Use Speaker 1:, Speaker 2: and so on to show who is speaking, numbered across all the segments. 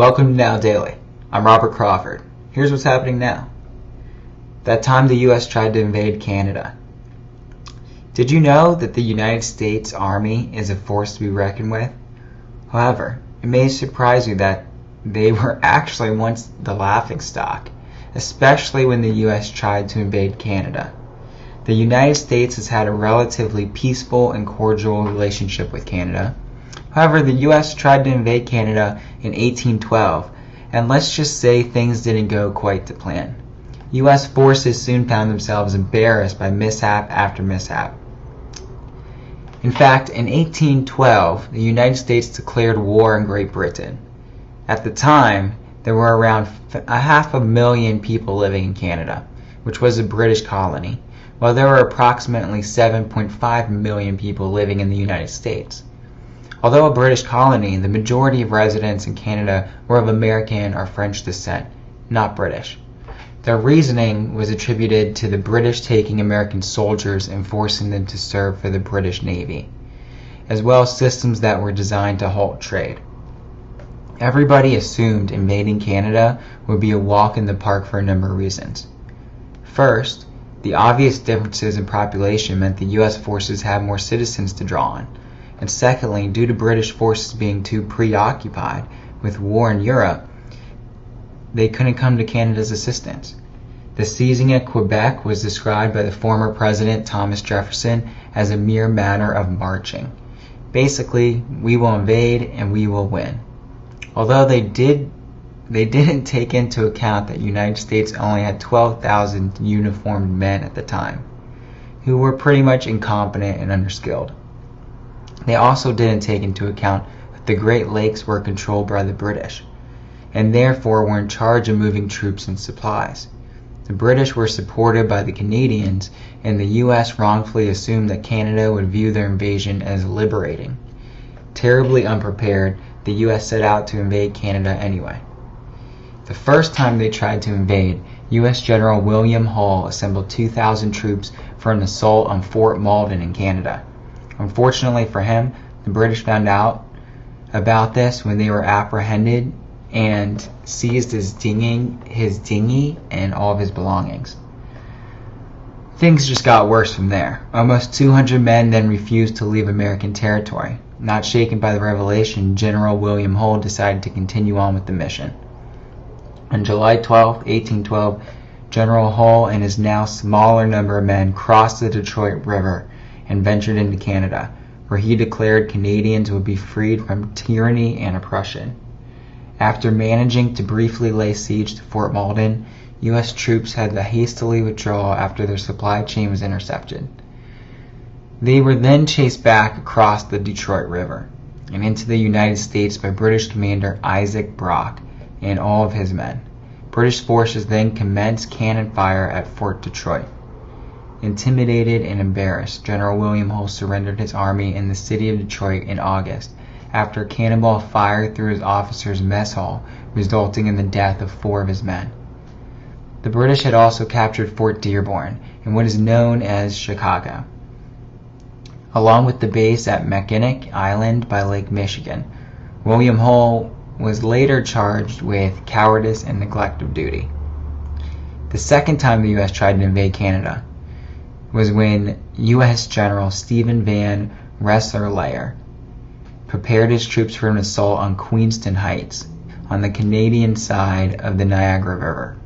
Speaker 1: Welcome to Now Daily. I'm Robert Crawford. Here's what's happening now. That time the U.S. tried to invade Canada. Did you know that the United States Army is a force to be reckoned with? However, it may surprise you that they were actually once the laughingstock, especially when the U.S. tried to invade Canada. The United States has had a relatively peaceful and cordial relationship with Canada. However, the U.S. tried to invade Canada in 1812, and let's just say things didn't go quite to plan. U.S. forces soon found themselves embarrassed by mishap after mishap. In fact, in 1812, the United States declared war on Great Britain. At the time, there were around 500,000 people living in Canada, which was a British colony, while there were approximately 7.5 million people living in the United States. Although a British colony, the majority of residents in Canada were of American or French descent, not British. Their reasoning was attributed to the British taking American soldiers and forcing them to serve for the British Navy, as well as systems that were designed to halt trade. Everybody assumed invading Canada would be a walk in the park for a number of reasons. First, the obvious differences in population meant the U.S. forces had more citizens to draw on. And secondly, due to British forces being too preoccupied with war in Europe, they couldn't come to Canada's assistance. The seizing of Quebec was described by the former president Thomas Jefferson as a mere matter of marching. Basically, we will invade and we will win. Although they didn't take into account that the United States only had 12,000 uniformed men at the time, who were pretty much incompetent and underskilled. They also didn't take into account that the Great Lakes were controlled by the British, and therefore were in charge of moving troops and supplies. The British were supported by the Canadians, and the U.S. wrongfully assumed that Canada would view their invasion as liberating. Terribly unprepared, the U.S. set out to invade Canada anyway. The first time they tried to invade, U.S. General William Hull assembled 2,000 troops for an assault on Fort Malden in Canada. Unfortunately for him, the British found out about this when they were apprehended and seized his dinghy and all of his belongings. Things just got worse from there. Almost 200 men then refused to leave American territory. Not shaken by the revelation, General William Hull decided to continue on with the mission. On July 12, 1812, General Hull and his now smaller number of men crossed the Detroit River and ventured into Canada, where he declared Canadians would be freed from tyranny and oppression. After managing to briefly lay siege to Fort Malden, U.S. troops had to hastily withdraw after their supply chain was intercepted. They were then chased back across the Detroit River and into the United States by British commander Isaac Brock and all of his men. British forces then commenced cannon fire at Fort Detroit. Intimidated and embarrassed, General William Hull surrendered his army in the city of Detroit in August after a cannonball fired through his officers' mess hall, resulting in the death of 4 of his men. The British had also captured Fort Dearborn and what is known as Chicago, along with the base at Mackinac Island by Lake Michigan. William Hull was later charged with cowardice and neglect of duty. The second time the U.S. tried to invade Canada was when U.S. General Stephen Van Rensselaer prepared his troops for an assault on Queenston Heights on the Canadian side of the Niagara River.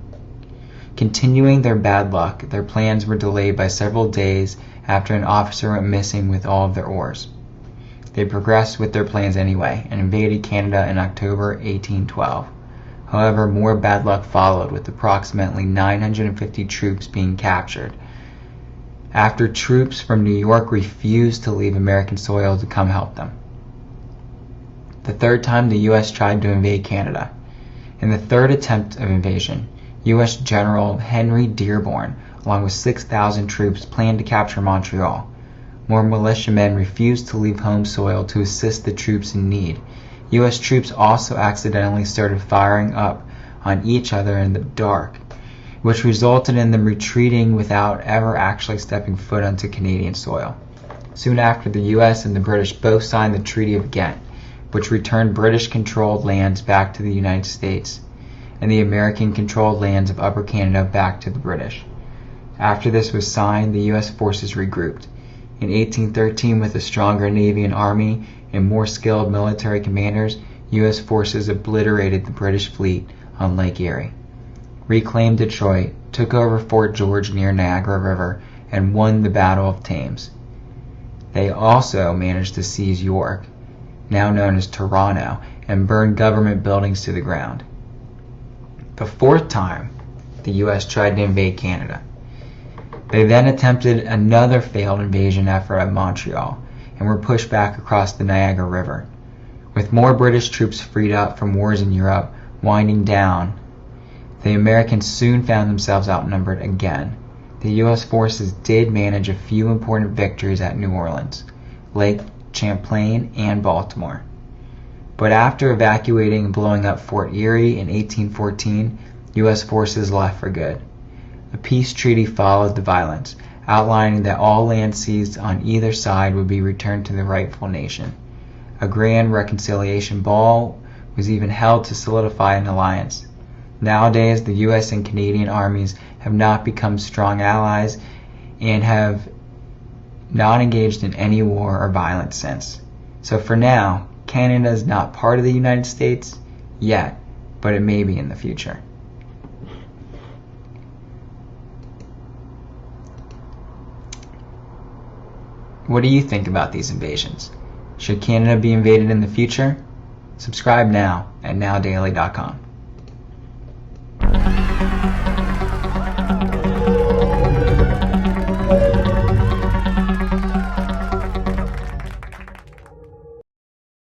Speaker 1: Continuing their bad luck, their plans were delayed by several days after an officer went missing with all of their oars. They progressed with their plans anyway and invaded Canada in October 1812. However, more bad luck followed, with approximately 950 troops being captured after troops from New York refused to leave American soil to come help them. The third time the U.S. tried to invade Canada. In the third attempt of invasion, U.S. General Henry Dearborn, along with 6,000 troops, planned to capture Montreal. More militiamen refused to leave home soil to assist the troops in need. U.S. troops also accidentally started firing up on each other in the dark, which resulted in them retreating without ever actually stepping foot onto Canadian soil. Soon after, the U.S. and the British both signed the Treaty of Ghent, which returned British-controlled lands back to the United States, and the American-controlled lands of Upper Canada back to the British. After this was signed, the U.S. forces regrouped. In 1813, with a stronger Navy and Army and more skilled military commanders, U.S. forces obliterated the British fleet on Lake Erie, reclaimed Detroit, took over Fort George near Niagara River, and won the Battle of Thames. They also managed to seize York, now known as Toronto, and burn government buildings to the ground. The fourth time the U.S. tried to invade Canada. They then attempted another failed invasion effort at Montreal and were pushed back across the Niagara River. With more British troops freed up from wars in Europe winding down, the Americans soon found themselves outnumbered again. The U.S. forces did manage a few important victories at New Orleans, Lake Champlain, and Baltimore. But after evacuating and blowing up Fort Erie in 1814, U.S. forces left for good. A peace treaty followed the violence, outlining that all land seized on either side would be returned to the rightful nation. A grand reconciliation ball was even held to solidify an alliance. Nowadays, the U.S. and Canadian armies have not become strong allies and have not engaged in any war or violence since. So for now, Canada is not part of the United States yet, but it may be in the future. What do you think about these invasions? Should Canada be invaded in the future? Subscribe now at nowdaily.com.